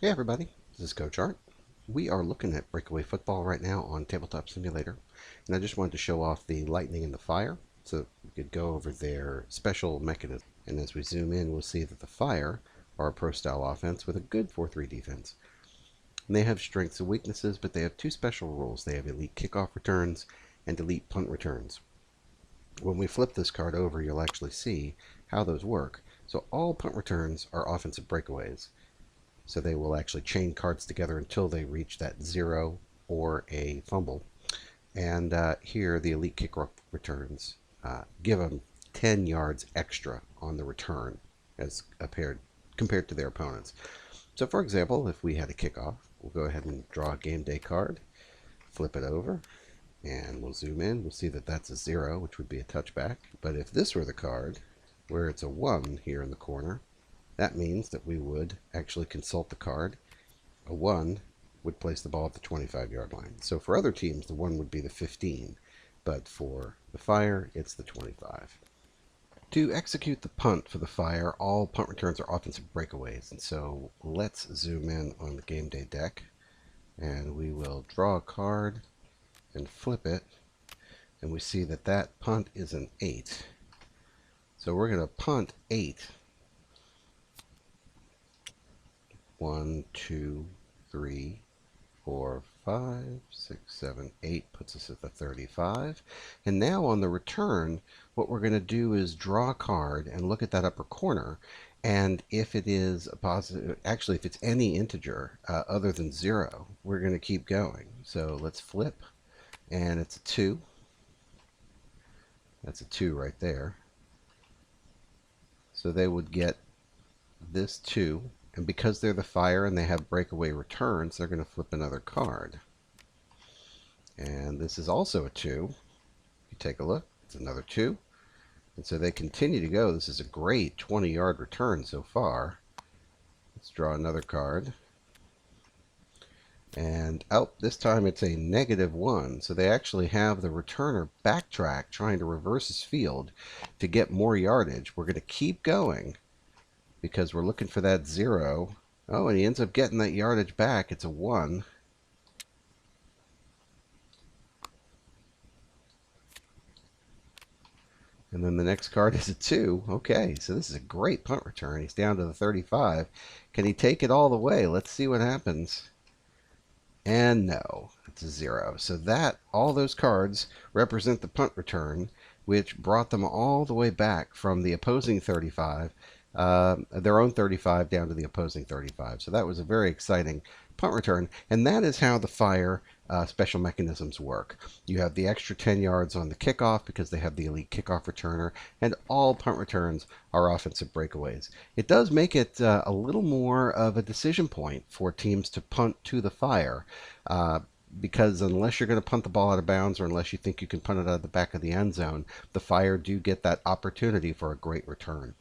Hey everybody, this is Coach Art. We are looking at Breakaway Football right now on Tabletop Simulator, and I just wanted to show off the lightning and the fire so we could go over their special mechanism. And as we zoom in, we'll see that the fire are a pro-style offense with a good 4-3 defense. And they have strengths and weaknesses, but they have two special rules. They have elite kickoff returns and elite punt returns. When we flip this card over, you'll actually see how those work. So all punt returns are offensive breakaways. So they will actually chain cards together until they reach that 0 or a fumble. And here the elite kickoff returns give them 10 yards extra on the return as compared to their opponents. So for example, if we had a kickoff, we'll go ahead and draw a game day card, flip it over, and we'll zoom in. We'll see that that's a 0, which would be a touchback. But if this were the card, where it's a 1 here in the corner, that means that we would actually consult the card. A 1 would place the ball at the 25-yard line. So for other teams, the 1 would be the 15. But for the Fire, it's the 25. To execute the punt for the Fire, all punt returns are offensive breakaways. And so let's zoom in on the game day deck. And we will draw a card and flip it. And we see that that punt is an 8. So we're going to punt 8. 1, 2, 3, 4, 5, 6, 7, 8 puts us at the 35. And now on the return, what we're going to do is draw a card and look at that upper corner. And if it is a positive, actually if it's any integer other than 0, we're going to keep going. So let's flip, and it's a 2. That's a 2 right there. So they would get this 2. And because they're the Fire and they have breakaway returns, they're going to flip another card. And this is also a 2. If you take a look, it's another 2. And so they continue to go. This is a great 20-yard return so far. Let's draw another card. And this time it's a -1. So they actually have the returner backtrack trying to reverse his field to get more yardage. We're going to keep going, because we're looking for that 0. Oh, and he ends up getting that yardage back. It's a 1. And then the next card is a 2. Okay, so this is a great punt return. He's down to the 35. Can he take it all the way? Let's see what happens. And no, it's a 0. So all those cards represent the punt return, which brought them all the way back from the opposing 35, their own 35 down to the opposing 35. So that was a very exciting punt return, and that is how the Fire special mechanisms work. You have the extra 10 yards on the kickoff because they have the elite kickoff returner, and all punt returns are offensive breakaways. It does make it a little more of a decision point for teams to punt to the Fire, because unless you're going to punt the ball out of bounds, or unless you think you can punt it out of the back of the end zone, the Fire do get that opportunity for a great return.